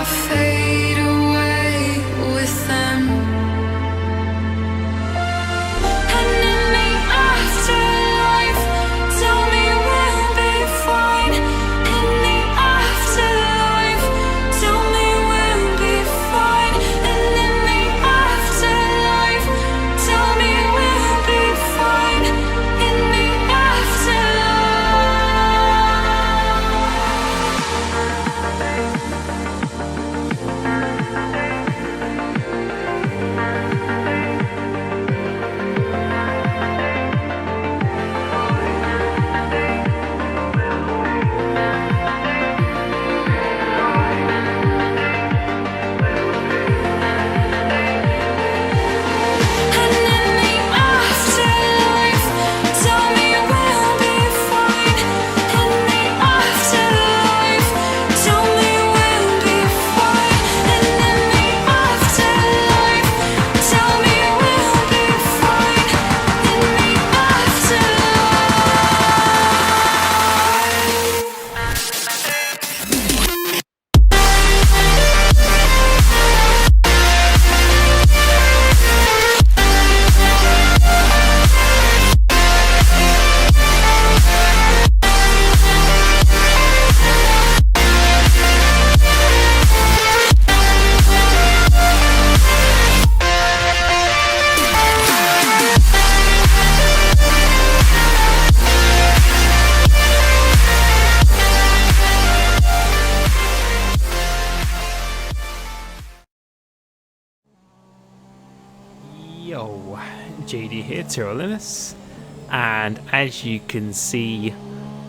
I fade away with them. And in the afterlife, tell me we'll be fine. In the afterlife, tell me we'll be fine. And in the afterlife, tell me we'll be fine. In the afterlife. And in the afterlife, tell me we'll be fine. In the afterlife, tell me we'll be fine. And in the afterlife, tell me we'll be fine. In the Yo, JD here, Tyrolinus, and as you can see,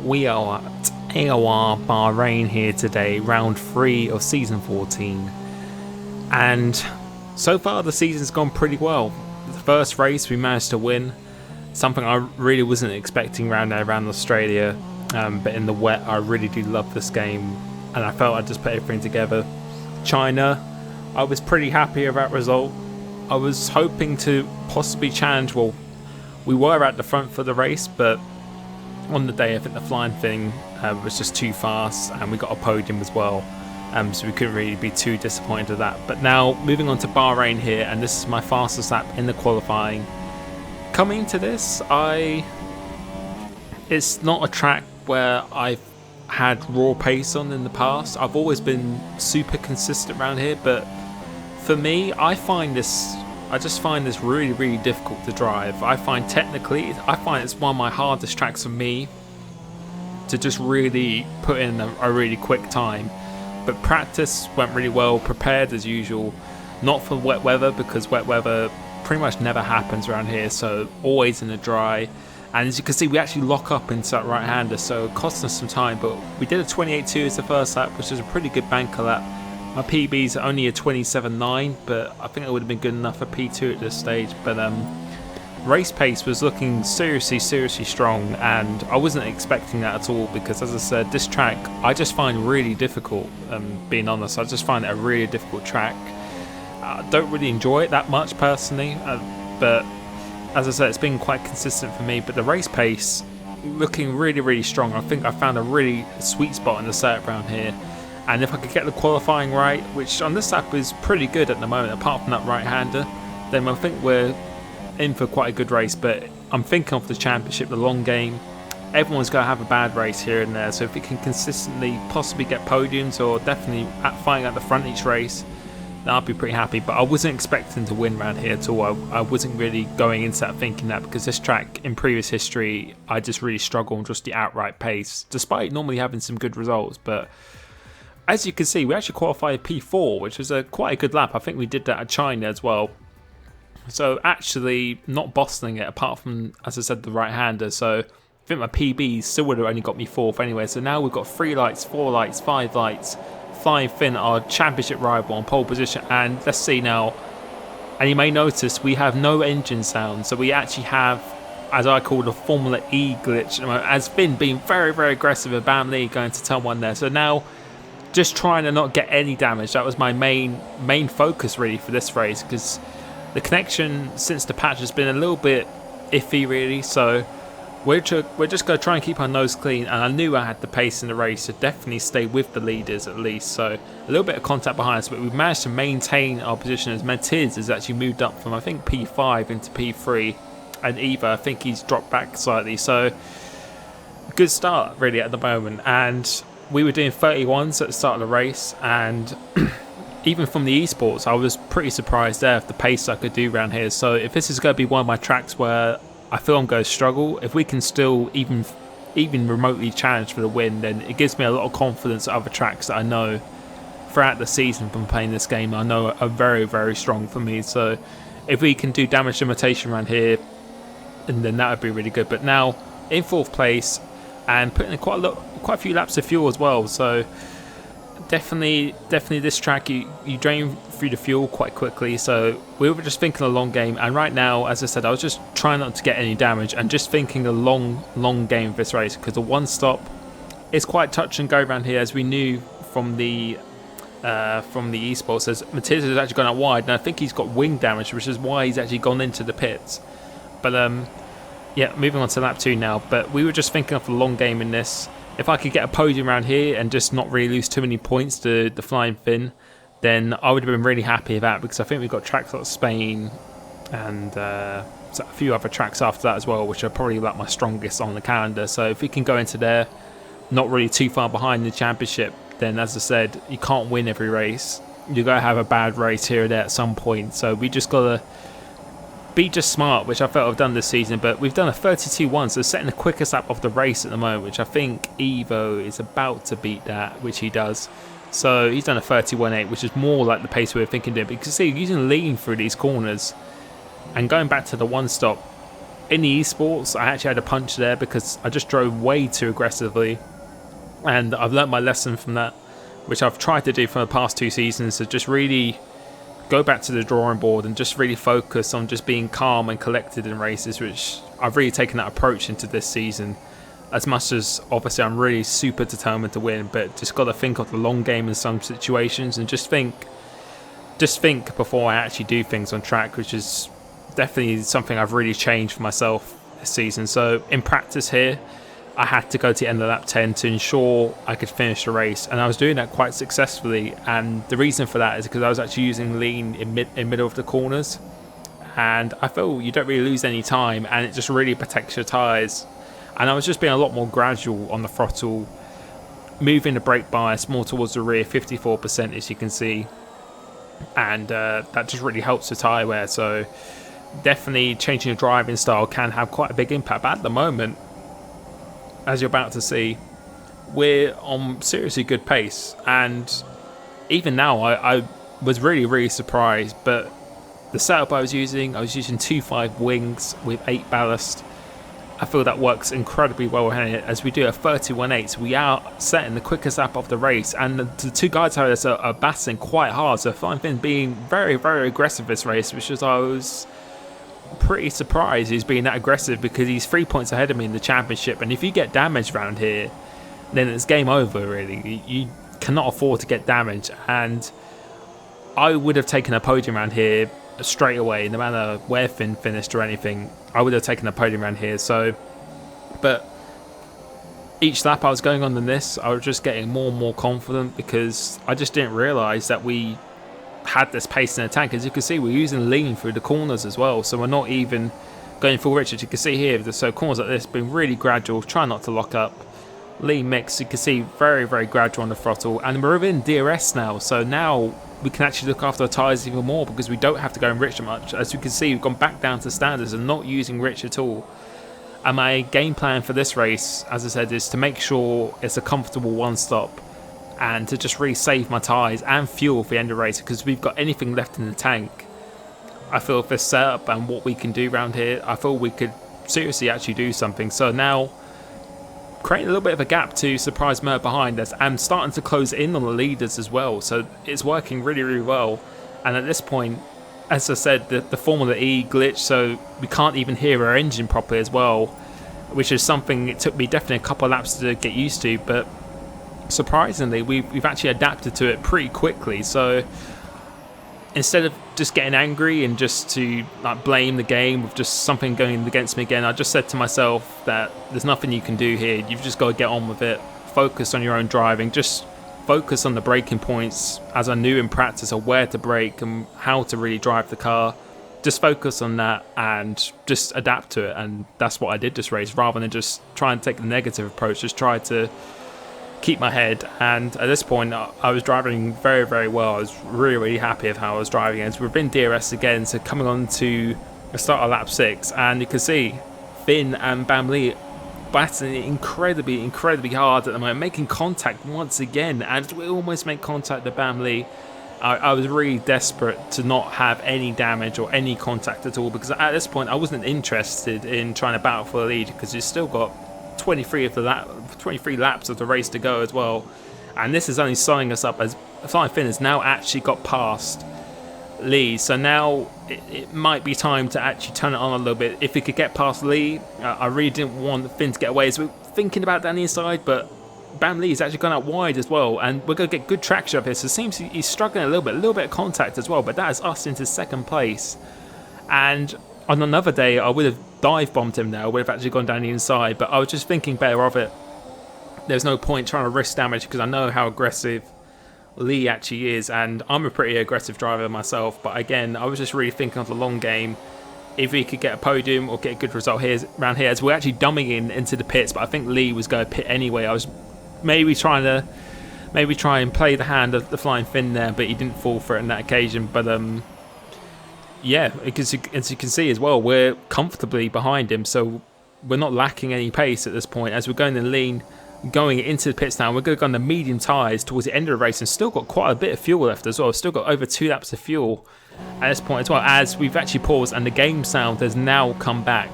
we are at AOR Bahrain here today, round 3 of season 14, and so far the season's gone pretty well. The first race we managed to win, something I really wasn't expecting around Australia, but in the wet I really do love this game, and I felt I'd just put everything together. China, I was pretty happy with that result. I was hoping to possibly challenge, well, we were at the front for the race, but on the day I think the flying thing was just too fast, and we got a podium as well, so we couldn't really be too disappointed with that. But now moving on to Bahrain here, and this is my fastest lap in the qualifying. Coming to this, it's not a track where I've had raw pace on in the past. I've always been super consistent around here, but for me, I just find this really, really difficult to drive. I find it's one of my hardest tracks for me to just really put in a really quick time. But practice went really well, prepared as usual, not for wet weather, because wet weather pretty much never happens around here, so always in the dry. And as you can see, we actually lock up into that right-hander, so it cost us some time, but we did a 28.2 as the first lap, which is a pretty good banker lap. My PB's only a 27.9, but I think it would have been good enough for P2 at this stage. But race pace was looking seriously strong, and I wasn't expecting that at all, because as I said, this track I just find really difficult, being honest. I just find it a really difficult track. I don't really enjoy it that much personally, but as I said, it's been quite consistent for me. But the race pace looking really strong. I think I found a really sweet spot in the setup around here. And if I could get the qualifying right, which on this lap is pretty good at the moment, apart from that right-hander, then I think we're in for quite a good race. But I'm thinking of the championship, the long game. Everyone's going to have a bad race here and there, so if we can consistently possibly get podiums, or definitely fighting at the front each race, then I'll be pretty happy. But I wasn't expecting to win around here at all. I wasn't really going into that thinking that, because this track in previous history, I just really struggle on just the outright pace, despite normally having some good results. But as you can see, we actually qualified P4, which was quite a good lap. I think we did that at China as well. So actually not bossing it, apart from, as I said, the right-hander. So I think my PB still would have only got me 4th anyway. So now we've got 3 lights, 4 lights, 5 lights. Flying Finn, our championship rival, on pole position. And let's see now. And you may notice we have no engine sound. So we actually have, as I call the Formula E glitch, as Finn being very aggressive with Bam Lee going to turn 1 there. So now, just trying to not get any damage. That was my main focus really for this race, because the connection since the patch has been a little bit iffy really. So we're just going to try and keep our nose clean, and I knew I had the pace in the race to definitely stay with the leaders at least. So a little bit of contact behind us, but we've managed to maintain our position as Matiz has actually moved up from I think P5 into P3, and Eva, I think he's dropped back slightly. So good start really at the moment, and we were doing 31s at the start of the race, and even from the esports I was pretty surprised there of the pace I could do around here. So if this is going to be one of my tracks where I feel I'm going to struggle, if we can still even remotely challenge for the win, then it gives me a lot of confidence at other tracks that I know throughout the season from playing this game I know are very, very strong for me. So if we can do damage limitation around here, and then that would be really good. But now in 4th place and putting in quite a few laps of fuel as well. So definitely this track you drain through the fuel quite quickly. So we were just thinking a long game, and right now, as I said, I was just trying not to get any damage and just thinking a long game of this race, because the one stop is quite touch and go around here, as we knew from the esports, as Matiz has actually gone out wide, and I think he's got wing damage, which is why he's actually gone into the pits. But yeah, moving on to lap 2 now. But we were just thinking of a long game in this. If I could get a podium around here and just not really lose too many points to the Flying Finn, then I would have been really happy with that, because I think we've got tracks like Spain and a few other tracks after that as well, which are probably like my strongest on the calendar. So if we can go into there not really too far behind the championship, then as I said, you can't win every race. You're going to have a bad race here or there at some point. So we just got to be just smart, which I felt I've done this season. But we've done a 32-1, so setting the quickest lap of the race at the moment, which I think Evo is about to beat that, which he does. So he's done a 31.8, which is more like the pace we were thinking doing. But you can see using lean through these corners and going back to the one stop. In the esports, I actually had a punch there because I just drove way too aggressively, and I've learnt my lesson from that, which I've tried to do for the past 2 seasons, to just really go back to the drawing board and just really focus on just being calm and collected in races, which I've really taken that approach into this season. As much as obviously I'm really super determined to win, but just got to think of the long game in some situations and just think before I actually do things on track, which is definitely something I've really changed for myself this season. So in practice here, I had to go to the end of lap 10 to ensure I could finish the race, and I was doing that quite successfully. And the reason for that is because I was actually using lean in middle of the corners, and I feel you don't really lose any time, and it just really protects your tyres. And I was just being a lot more gradual on the throttle, moving the brake bias more towards the rear, 54% as you can see, and that just really helps the tyre wear. So definitely changing your driving style can have quite a big impact. But at the moment, as you're about to see, we're on seriously good pace, and even now I was really surprised. But the setup I was using 2.5 wings with 8 ballast. I feel that works incredibly well as we do a 31.8, so we are setting the quickest lap of the race, and the 2 guys ahead of us are battling quite hard. So Flying Finn being very aggressive this race, which is I was pretty surprised he's being that aggressive, because he's 3 points ahead of me in the championship, and if you get damaged around here, then it's game over really. You cannot afford to get damaged, and I would have taken a podium around here straight away, no matter where Finn finished or anything. I would have taken a podium around here. So, but each lap I was going on than this, I was just getting more and more confident, because I just didn't realise that we had this pace in the tank. As you can see, we're using lean through the corners as well, so we're not even going full Richard. You can see here, so corners like this being really gradual, try not to lock up, lean mix. You can see very gradual on the throttle, and we're within DRS now, so now we can actually look after our tyres even more, because we don't have to go in rich much. As you can see, we've gone back down to standards and not using rich at all. And my game plan for this race, as I said, is to make sure it's a comfortable one stop, and to just really save my tyres and fuel for the end of the race, because we've got anything left in the tank. I feel with this setup and what we can do around here, I feel we could seriously actually do something. So now, creating a little bit of a gap to surprise Mer behind us, and starting to close in on the leaders as well. So it's working really well. And at this point, as I said, the Formula E glitch, so we can't even hear our engine properly as well, which is something it took me definitely a couple of laps to get used to. But surprisingly, we've actually adapted to it pretty quickly. So instead of just getting angry and just to like blame the game with just something going against me again, I just said to myself that there's nothing you can do here. You've just got to get on with it. Focus on your own driving. Just focus on the braking points, as I knew in practice of where to brake and how to really drive the car. Just focus on that and just adapt to it. And that's what I did this race, rather than just try and take the negative approach. Just try to keep my head. And at this point, I was driving very, very well. I was really, really happy with how I was driving. As we've been DRS again, so coming on to the start of lap 6, and you can see Finn and Bam Lee battling incredibly, incredibly hard at the moment, making contact once again, and we almost make contact with Bam Lee. I was really desperate to not have any damage or any contact at all, because at this point I wasn't interested in trying to battle for the lead, because you've still got 23 laps of the race to go as well, and this is only signing us up as Flying Finn has now actually got past Lee. So now it might be time to actually turn it on a little bit. If we could get past Lee, I really didn't want Finn to get away, so we're thinking about down the inside, but Bam Lee's actually gone out wide as well, and we're going to get good traction up here. So it seems he's struggling a little bit of contact as well, but that is us into second place. And on another day, I would have dive bombed him now, would have actually gone down the inside, but I was just thinking better of it. There's no point trying to risk damage, because I know how aggressive Lee actually is, and I'm a pretty aggressive driver myself, but again, I was just really thinking of the long game. If we could get a podium or get a good result here around here, as we're actually dumbing into the pits, but I think Lee was going to pit anyway. I was maybe try and play the hand of the Flying Finn there, but he didn't fall for it on that occasion. But yeah, because as you can see as well, we're comfortably behind him, so we're not lacking any pace at this point. As we're going in lean, going into the pits now, we're going to go on the medium tyres towards the end of the race, and still got quite a bit of fuel left as well. We've still got over 2 laps of fuel at this point as well, as we've actually paused and the game sound has now come back.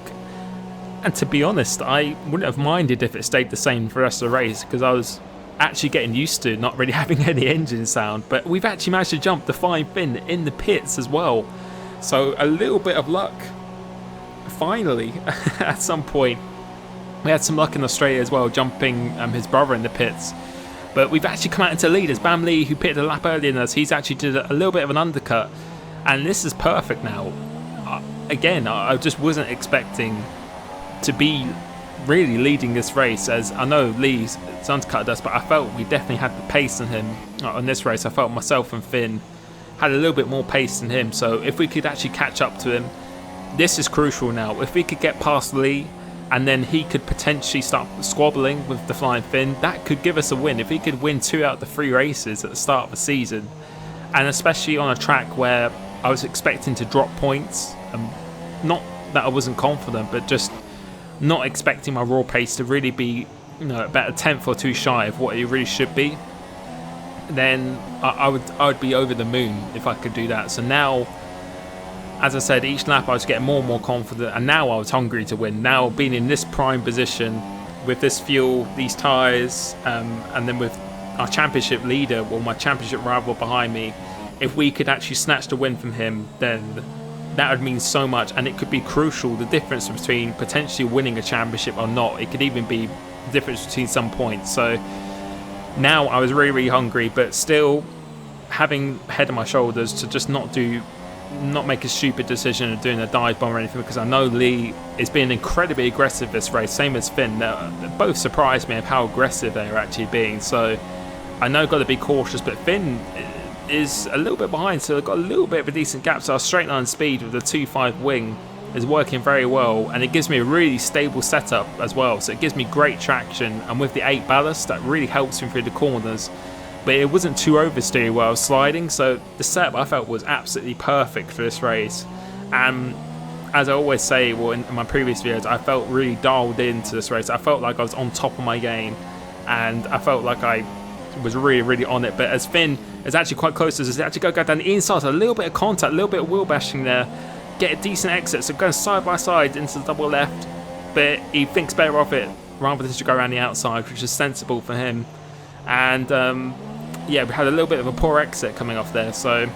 And to be honest, I wouldn't have minded if it stayed the same for the rest of the race, because I was actually getting used to not really having any engine sound. But we've actually managed to jump the Flying Finn in the pits as well, so a little bit of luck finally at some point. We had some luck in Australia as well, jumping his brother in the pits. But we've actually come out into lead as Bam Lee, who pitted a lap earlier than us, he's actually did a little bit of an undercut. And this is perfect now. Again, I just wasn't expecting to be really leading this race, as I know Lee's undercut us, but I felt we definitely had the pace in him on this race. I felt myself and Finn had a little bit more pace than him, so if we could actually catch up to him, this is crucial now. If we could get past Lee, and then he could potentially start squabbling with the Flying Finn, that could give us a win. If he could win 2 out of the 3 races at the start of the season, and especially on a track where I was expecting to drop points, not that I wasn't confident, but just not expecting my raw pace to really be, about a tenth or 2 shy of what it really should be, then I would be over the moon if I could do that. So now, as I said, each lap I was getting more and more confident, and now I was hungry to win. Now, being in this prime position with this fuel, these tyres, and then with our championship leader, or my championship rival behind me, if we could actually snatch the win from him, then that would mean so much, and it could be crucial, the difference between potentially winning a championship or not. It could even be the difference between some points. So now I was really, really hungry, but still having head on my shoulders to just not make a stupid decision of doing a dive bomb or anything, because I know Lee is being incredibly aggressive this race, same as Finn. They both surprised me of how aggressive they are actually being, so I know I've got to be cautious, but Finn is a little bit behind, so they've got a little bit of a decent gap. So our straight line speed with the 2.5 wing is working very well, and it gives me a really stable setup as well, so it gives me great traction, and with the 8 ballast that really helps me through the corners. But it wasn't too oversteery while I was sliding, so the setup I felt was absolutely perfect for this race. And as I always say, well, in my previous videos, I felt really dialed into this race. I felt like I was on top of my game, and I felt like I was really, really on it. But as Finn is actually quite close to us, he's actually go down the inside, so a little bit of contact, a little bit of wheel bashing there, get a decent exit, so going side by side into the double left, but he thinks better of it rather than to go around the outside, which is sensible for him. And yeah, we had a little bit of a poor exit coming off there. So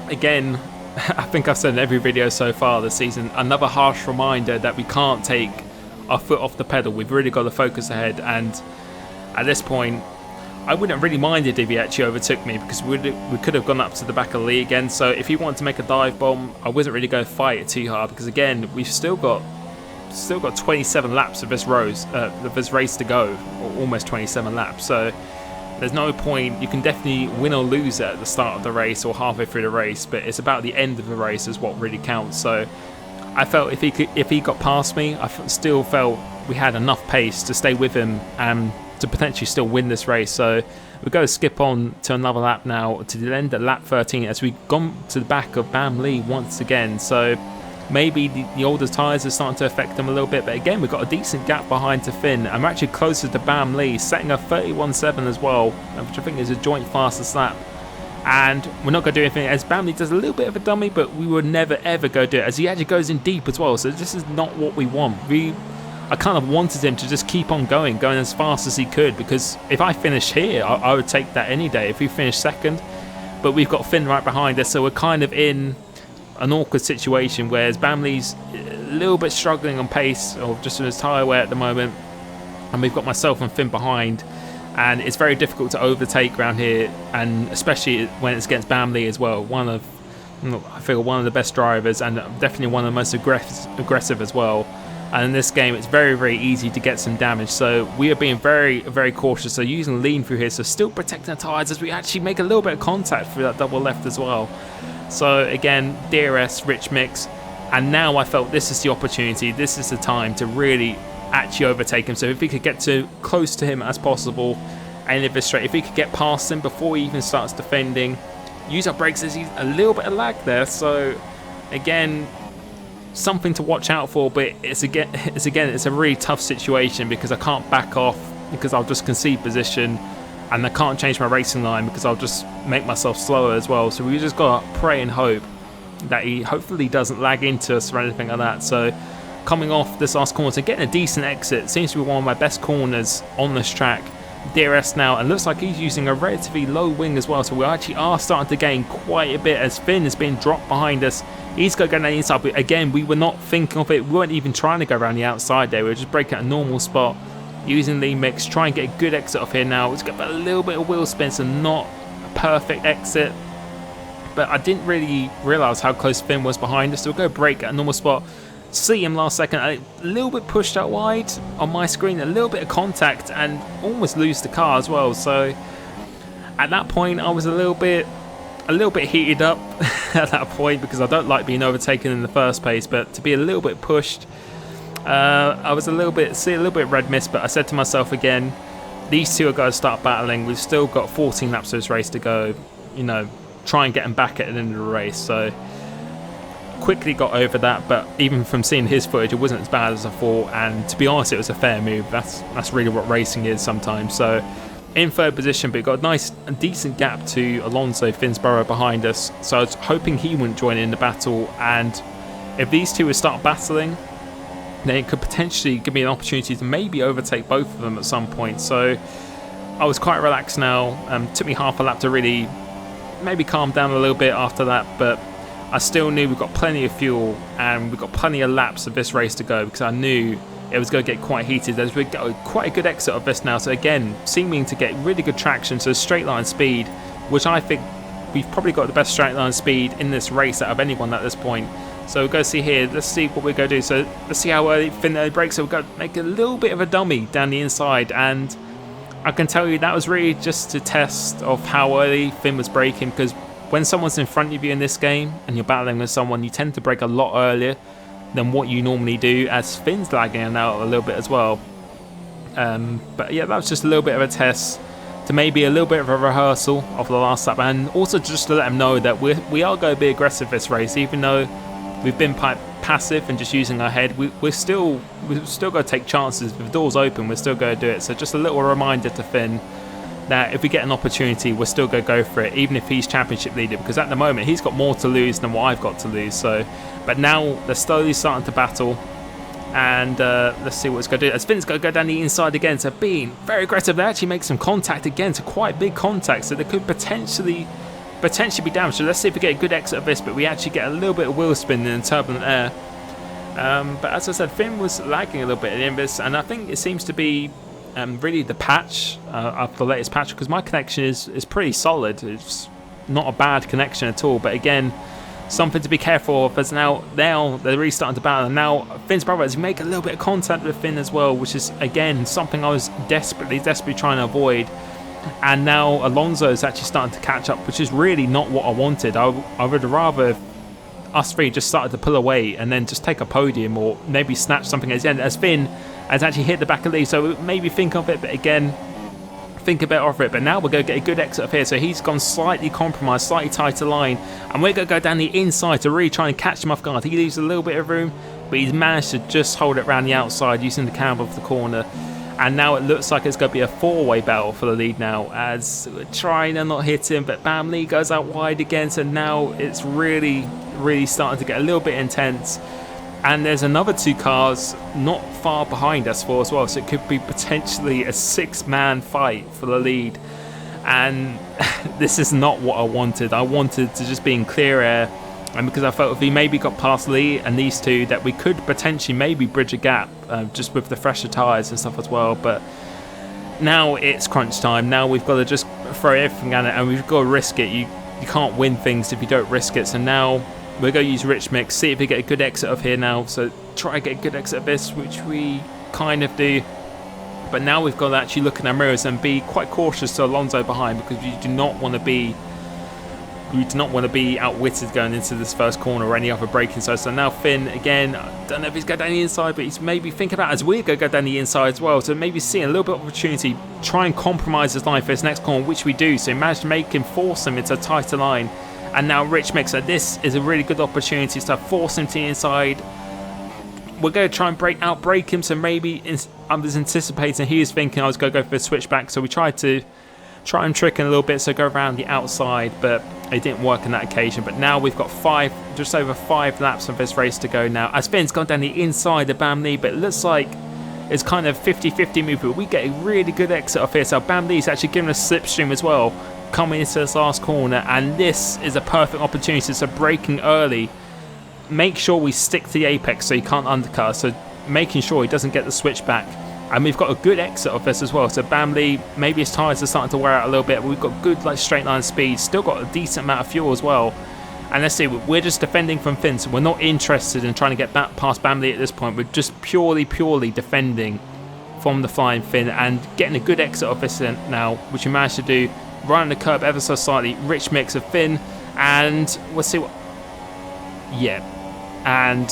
again, I think I've said in every video so far this season, another harsh reminder that we can't take our foot off the pedal. We've really got to focus ahead, and at this point I wouldn't really mind it if he actually overtook me, because we could have gone up to the back of the lead again. So if he wanted to make a dive bomb, I wasn't really going to fight it too hard, because again, we've still got 27 laps of this race to go, or almost 27 laps. So there's no point. You can definitely win or lose it at the start of the race or halfway through the race, but it's about the end of the race is what really counts. So I felt if he got past me, I still felt we had enough pace to stay with him and to potentially still win this race. So we're going to skip on to another lap now to the end at lap 13 as we've gone to the back of Bam Lee once again. So maybe the older tyres are starting to affect them a little bit, but again, we've got a decent gap behind to Finn. I'm actually closer to Bam Lee, setting a 31.7 as well, which I think is a joint fastest lap. And we're not going to do anything, as Bam Lee does a little bit of a dummy, but we would never ever go do it, as he actually goes in deep as well. So this is not what we want. I kind of wanted him to just keep on going as fast as he could, because if I finish here, I would take that any day if we finish second. But we've got Finn right behind us, so we're kind of in an awkward situation, whereas Bamley's a little bit struggling on pace, or just in his tyre wear at the moment, and we've got myself and Finn behind, and it's very difficult to overtake around here, and especially when it's against Bamley as well. I feel one of the best drivers, and definitely one of the most aggressive as well. And in this game, it's very, very easy to get some damage. So we are being very, very cautious. So using lean through here, so still protecting the tyres as we actually make a little bit of contact through that double left as well. So again, DRS, rich mix. And now I felt this is the opportunity. This is the time to really actually overtake him. So if we could get to close to him as possible, and if it's straight, if we could get past him before he even starts defending, use our brakes. There's a little bit of lag there. So again, something to watch out for, but it's a really tough situation, because I can't back off, because I'll just concede position, and I can't change my racing line because I'll just make myself slower as well. So we just got to pray and hope that he hopefully doesn't lag into us or anything like that. So coming off this last corner, so getting a decent exit, seems to be one of my best corners on this track. DRS now, and looks like he's using a relatively low wing as well, so we actually are starting to gain quite a bit as Finn is being dropped behind us. He's going to go down the inside, but again, we were not thinking of it. We weren't even trying to go around the outside there. We were just breaking a normal spot, using the mix, try and get a good exit off here now. Let's get a little bit of wheel spin, so not a perfect exit, but I didn't really realise how close Finn was behind us, so we'll go brake at a normal spot. See him last second, a little bit pushed out wide on my screen, a little bit of contact, and almost lose the car as well. So at that point, I was a little bit heated up at that point, because I don't like being overtaken in the first place. But to be a little bit pushed, I was a little bit red mist. But I said to myself again, these two are going to start battling. We've still got 14 laps of this race to go. Try and get them back at the end of the race. So quickly got over that, but even from seeing his footage, it wasn't as bad as I thought, and to be honest, it was a fair move. That's really what racing is sometimes. So in third position, but got a decent gap to Alonso Finsborough behind us, so I was hoping he wouldn't join in the battle, and if these two would start battling, then it could potentially give me an opportunity to maybe overtake both of them at some point. So I was quite relaxed now. Took me half a lap to really maybe calm down a little bit after that, but I still knew we've got plenty of fuel and we've got plenty of laps of this race to go, because I knew it was going to get quite heated. As we got quite a good exit of this now, so again, seeming to get really good traction, so straight line speed, which I think we've probably got the best straight line speed in this race out of anyone at this point. So we'll go see here, let's see what we're going to do. So let's see how early Finn brakes. So we're going to make a little bit of a dummy down the inside, and I can tell you that was really just a test of how early Finn was braking, because when someone's in front of you in this game and you're battling with someone, you tend to brake a lot earlier than what you normally do, as Finn's lagging out a little bit as well. But yeah, that was just a little bit of a test, to maybe a little bit of a rehearsal of the last lap, and also just to let them know that we are going to be aggressive this race, even though we've been passive and just using our head. We're still going to take chances. If the door's open, we're still going to do it. So just a little reminder to Finn that if we get an opportunity, we're still going to go for it, even if he's championship leader, because at the moment he's got more to lose than what I've got to lose. So, but now they're slowly starting to battle, and let's see what it's going to do. As Finn's going to go down the inside again, so being very aggressive, they actually make some contact again, so quite big contact, so they could potentially be damaged. So let's see if we get a good exit of this, but we actually get a little bit of wheel spin in turbulent air. But as I said, Finn was lagging a little bit in this, and I think it seems to be really the patch of the latest patch, because my connection is pretty solid. It's not a bad connection at all, but again, something to be careful of, as now they're really starting to battle, and now Finn's brother has make a little bit of contact with Finn as well, which is again something I was desperately trying to avoid. And now Alonso is actually starting to catch up, which is really not what I wanted. I would rather us three just started to pull away and then just take a podium, or maybe snatch something at the end, as Finn has actually hit the back of the lead. So maybe think of it, but again, think a bit of it. But now we're going to get a good exit of here. So he's gone slightly compromised, slightly tighter line, and we're going to go down the inside to really try and catch him off guard. He leaves a little bit of room, but he's managed to just hold it around the outside using the camber of the corner. And now it looks like it's going to be a four-way battle for the lead now, as we're trying to not hit him, but Bam Lee goes out wide again. So now it's really starting to get a little bit intense. And there's another two cars not far behind us for as well, so it could be potentially a six-man fight for the lead. And this is not what I wanted. I wanted to just be in clear air, and because I felt if we maybe got past Lee and these two, that we could potentially maybe bridge a gap, just with the fresher tyres and stuff as well. But now it's crunch time. Now we've got to just throw everything at it, and we've got to risk it. You can't win things if you don't risk it. So now we're going to use Rich Mix, see if we get a good exit of here now. So try to get a good exit of this, which we kind of do. But now we've got to actually look in our mirrors and be quite cautious to Alonso behind, because you do not want to be outwitted going into this first corner or any other braking side. So now Finn, again, I don't know if he's going down the inside, but he's maybe thinking about, as we're going to go down the inside as well, so maybe seeing a little bit of opportunity, try and compromise his line for his next corner, which we do. So he managed to make him, force him into a tighter line. And now Rich Mixer, this is a really good opportunity to force him to the inside. We're going to try and outbrake him, so maybe I was anticipating, he was thinking I was going to go for a switchback, so we tried to try and trick him a little bit, so go around the outside, but it didn't work on that occasion. But now we've got just over 5 laps of this race to go now, as Finn's gone down the inside of Bam Lee, but it looks like it's kind of 50-50 movement. We get a really good exit off here, so Bam Lee's actually giving us slipstream as well, coming into this last corner, and this is a perfect opportunity. So braking early, make sure we stick to the apex so he can't undercut, so making sure he doesn't get the switchback. And we've got a good exit of this as well. So Bam Lee, maybe his tyres are starting to wear out a little bit, but we've got good straight line speed, still got a decent amount of fuel as well. And let's see, we're just defending from Finn, so we're not interested in trying to get back past Bam Lee at this point. We're just purely defending from the flying Finn and getting a good exit of this now, which we managed to do. Right on the curb ever so slightly, Rich Mix of Finn, and we'll see what... Yeah, and...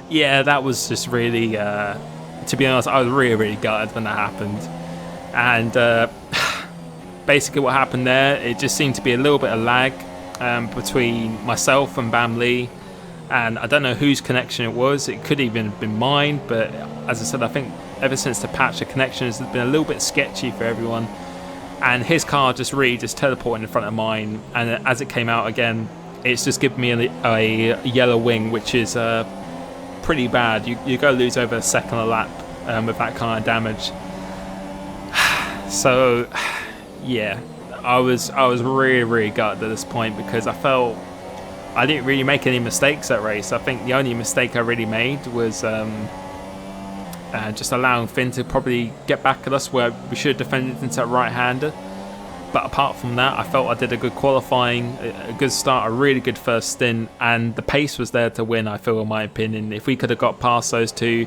yeah, that was just really... to be honest, I was really gutted when that happened. And basically what happened there, it just seemed to be a little bit of lag between myself and Bam Lee. And I don't know whose connection it was. It could even have been mine, but as I said, I think ever since the patch, the connection has been a little bit sketchy for everyone. And his car just teleported in front of mine, and as it came out again, it's just given me a yellow wing, which is pretty bad. You're going to lose over a second a lap with that kind of damage. So yeah, I was really gutted at this point, because I felt I didn't really make any mistakes that race. I think the only mistake I really made was just allowing Finn to probably get back at us where we should have defended into that right-hander. But apart from that, I felt I did a good qualifying, a good start, a really good first stint, and the pace was there to win, I feel, in my opinion. If we could have got past those two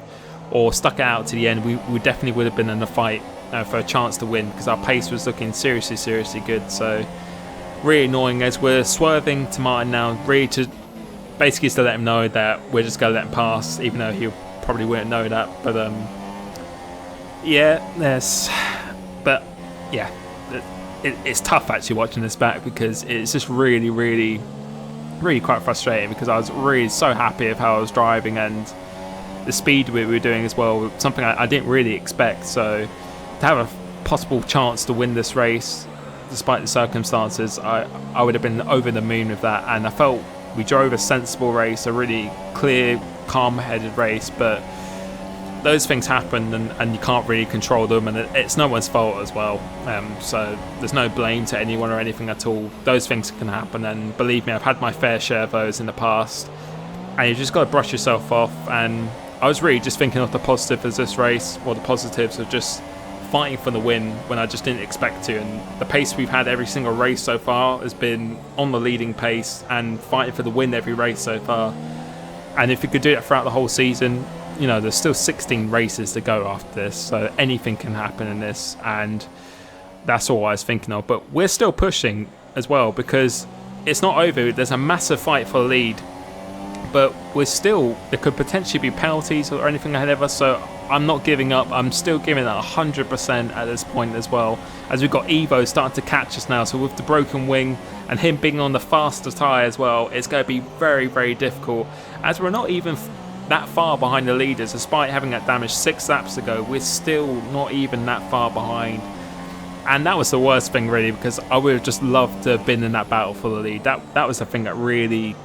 or stuck it out to the end, we definitely would have been in the fight for a chance to win, because our pace was looking seriously good. So really annoying, as we're swerving to Martin now, really to basically to let him know that we're just going to let him pass, even though he probably wouldn't know that. But it's tough actually watching this back, because it's just really quite frustrating, because I was really so happy of how I was driving and the speed we were doing as well, something I didn't really expect. So to have a possible chance to win this race despite the circumstances, I would have been over the moon with that. And I felt we drove a sensible race, a really clear, calm-headed race, but those things happen, and you can't really control them, and it's no one's fault as well. So there's no blame to anyone or anything at all. Those things can happen, and believe me, I've had my fair share of those in the past. And you just got to brush yourself off and I was really just thinking of the positive of this race, or the positives of just fighting for the win when I just didn't expect to. And the pace we've had every single race so far has been on the leading pace and fighting for the win every race so far. And if you could do it throughout the whole season, there's still 16 races to go after this, so anything can happen in this, and that's all I was thinking of. But we're still pushing as well, because it's not over. There's a massive fight for the lead, but there could potentially be penalties or anything ahead of us, so I'm not giving up. I'm still giving it 100% at this point as well, as we've got Evo starting to catch us now. So with the broken wing and him being on the faster tyre as well, it's going to be very, very difficult, as we're not even that far behind the leaders. Despite having that damage 6 laps ago, we're still not even that far behind. And that was the worst thing, really, because I would have just loved to have been in that battle for the lead. That was the thing that really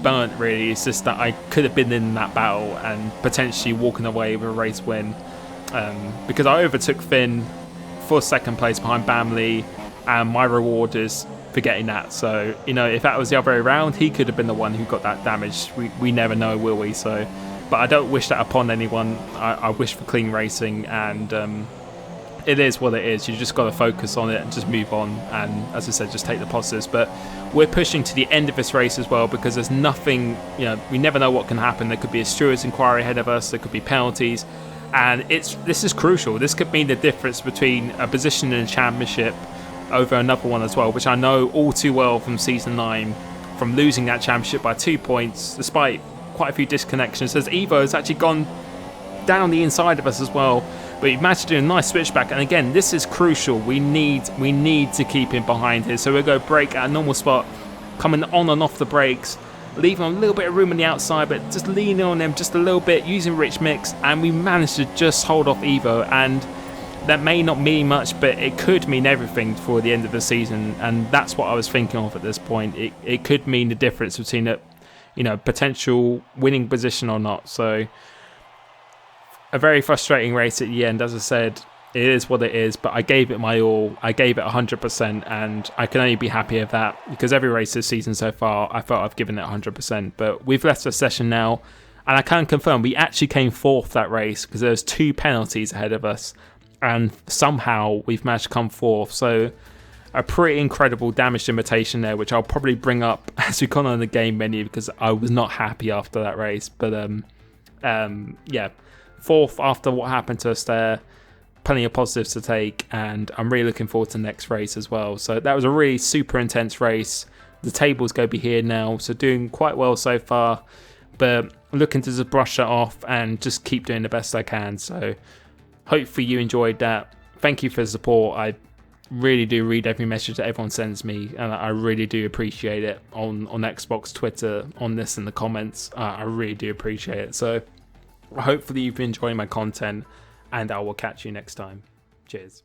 burnt, really. It's just that I could have been in that battle and potentially walking away with a race win, because I overtook Finn for second place behind Bamley, and my reward is for getting that. So if that was the other way around, he could have been the one who got that damage. We never know, will we? So, but I don't wish that upon anyone. I wish for clean racing, and it is what it is. You just got to focus on it and just move on, and as I said, just take the positives. But we're pushing to the end of this race as well, because there's nothing, we never know what can happen. There could be a stewards inquiry ahead of us, there could be penalties, and this is crucial. This could mean the difference between a position in a championship over another one as well, which I know all too well from season 9, from losing that championship by 2 points despite quite a few disconnections, as Evo has actually gone down the inside of us as well. But he managed to do a nice switchback, and again, this is crucial. We need to keep him behind here. So we'll go brake at a normal spot, coming on and off the brakes, leaving a little bit of room on the outside, but just leaning on them just a little bit, using rich mix, and we managed to just hold off Evo. And that may not mean much, but it could mean everything for the end of the season, and that's what I was thinking of at this point. It could mean the difference between a potential winning position or not. So a very frustrating race at the end. As I said, it is what it is, but I gave it my all. I gave it 100%, and I can only be happy with that, because every race this season so far, I felt I've given it 100%. But we've left the session now, and I can confirm we actually came 4th that race, because there's 2 penalties ahead of us, and somehow we've managed to come 4th. So a pretty incredible damage limitation there, which I'll probably bring up as we go on the game menu, because I was not happy after that race. But yeah, 4th after what happened to us there. Plenty of positives to take, and I'm really looking forward to the next race as well. So that was a really super intense race. The table's going to be here now, so doing quite well so far, but looking to just brush it off and just keep doing the best I can. So hopefully you enjoyed that. Thank you for the support. I really do read every message that everyone sends me, and I really do appreciate it on Xbox, Twitter, on this, in the comments. I really do appreciate it. So hopefully you've been enjoying my content, and I will catch you next time. Cheers.